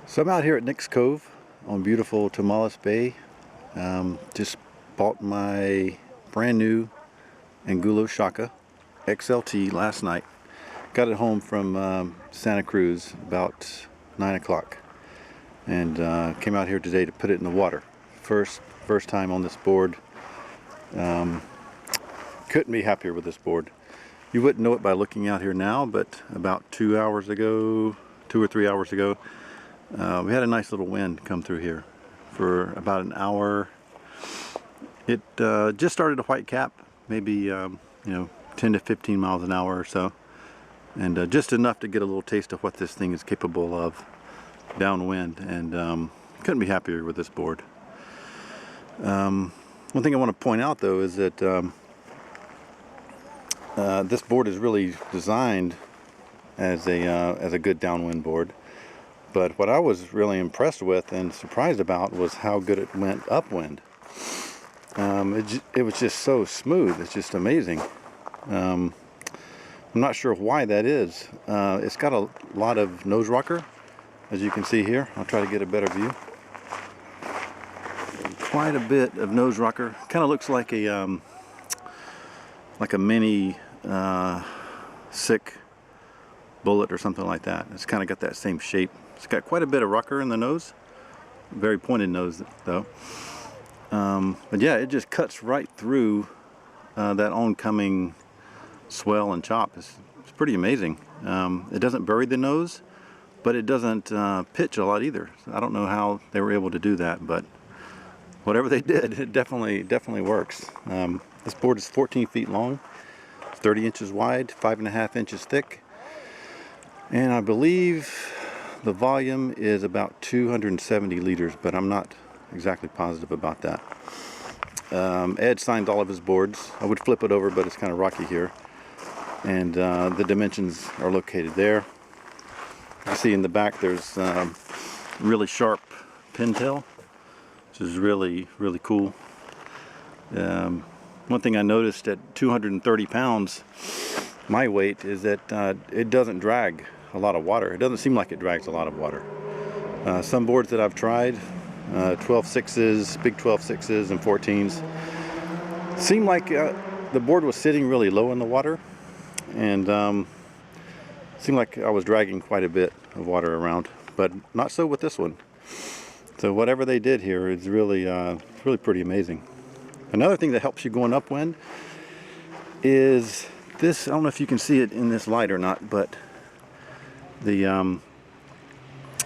So I'm out here at Nick's Cove on beautiful Tomales Bay. Just bought my brand new Angulo Shaka XLT last night. Got it home from Santa Cruz about 9 o'clock and came out here today to put it in the water. First time on this board. Couldn't be happier with this board. You wouldn't know it by looking out here now, but about 2 or 3 hours ago, we had a nice little wind come through here for about an hour. It just started a white cap, maybe 10 to 15 miles an hour or so, and just enough to get a little taste of what this thing is capable of downwind. And couldn't be happier with this board. One thing I want to point out though is that this board is really designed as a good downwind board. But what I was really impressed with and surprised about was how good it went upwind. It was just so smooth. It's just amazing. I'm not sure why that is. It's got a lot of nose rocker, as you can see here. I'll try to get a better view. Quite a bit of nose rocker. Kind of looks like a mini sick bullet or something like that. It's kind of got that same shape. It's got quite a bit of rocker in the nose. Very pointed nose though. But yeah, it just cuts right through that oncoming swell and chop. It's pretty amazing. It doesn't bury the nose, but it doesn't pitch a lot either. So I don't know how they were able to do that, but whatever they did, it definitely works. This board is 14 feet long, 30 inches wide, 5.5 inches thick, and I believe the volume is about 270 liters, but I'm not exactly positive about that. Ed signed all of his boards. I would flip it over, but it's kind of rocky here. And the dimensions are located there. You see in the back there's really sharp pintail, which is really cool. One thing I noticed at 230 pounds, my weight, is that it doesn't drag a lot of water. It doesn't seem like it drags a lot of water. Some boards that I've tried, 12.6s, big 12.6s and 14s, seemed like the board was sitting really low in the water, and seemed like I was dragging quite a bit of water around, but not so with this one. So whatever they did here is really pretty amazing. Another thing that helps you going upwind is this. I don't know if you can see it in this light or not, but the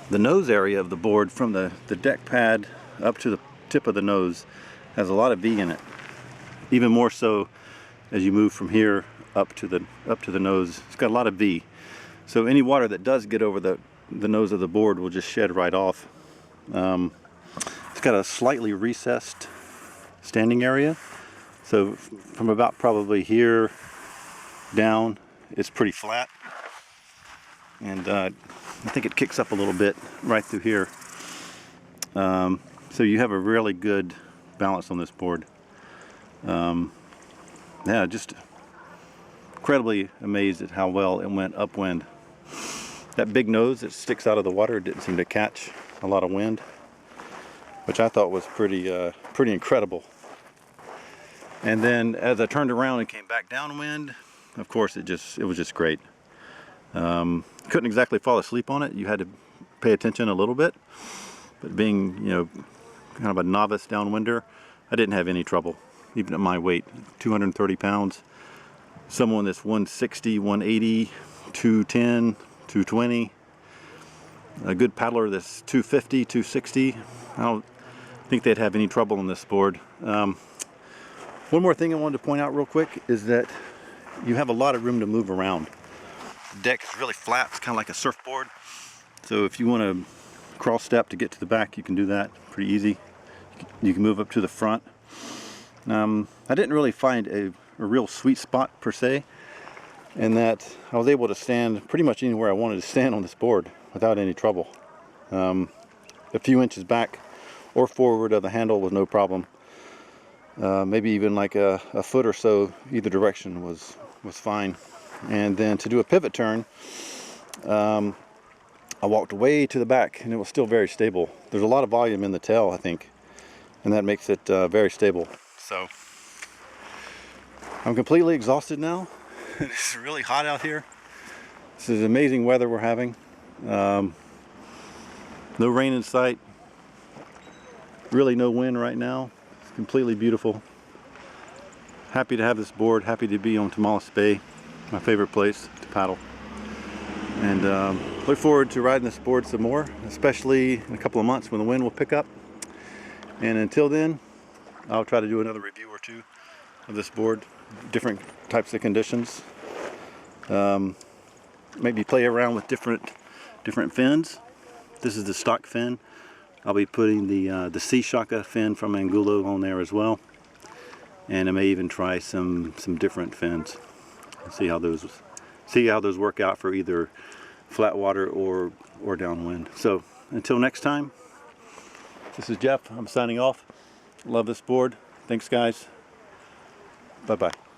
nose area of the board from the deck pad up to the tip of the nose has a lot of V in it. Even more so as you move from here up to the nose. It's got a lot of V. So any water that does get over the nose of the board will just shed right off. It's got a slightly recessed standing area. So from about probably here down, it's pretty flat. And I think it kicks up a little bit right through here. So you have a really good balance on this board. Yeah, just incredibly amazed at how well it went upwind. That big nose that sticks out of the water didn't seem to catch a lot of wind, which I thought was pretty incredible. And then as I turned around and came back downwind, of course it was just great. Couldn't exactly fall asleep on it. You had to pay attention a little bit, but being kind of a novice downwinder, I didn't have any trouble, even at my weight, 230 pounds. Someone that's 160, 180, 210, 220. A good paddler that's 250, 260. I don't think they'd have any trouble on this board. One more thing I wanted to point out real quick is that you have a lot of room to move around. The deck is really flat. It's kind of like a surfboard. So if you want to cross step to get to the back, you can do that pretty easy. You can move up to the front. I didn't really find a real sweet spot per se, in that I was able to stand pretty much anywhere I wanted to stand on this board without any trouble. A few inches back or forward of the handle was no problem. Maybe even like a foot or so either direction was fine. And then to do a pivot turn, I walked way to the back and it was still very stable. There's a lot of volume in the tail, I think, and that makes it very stable. So I'm completely exhausted now. It's really hot out here. This is amazing weather we're having. No rain in sight. Really no wind right now. It's completely beautiful. Happy to have this board. Happy to be on Tomales Bay, my favorite place to paddle. And look forward to riding this board some more, especially in a couple of months when the wind will pick up. And until then, I'll try to do another review or two of this board, different types of conditions. Maybe play around with different fins. This is the stock fin. I'll be putting the C Shaka fin from Angulo on there as well. And I may even try some different fins. See how those work out for either flat water or downwind. So until next time, this is Jeff. I'm signing off. Love this board. Thanks, guys. Bye-bye.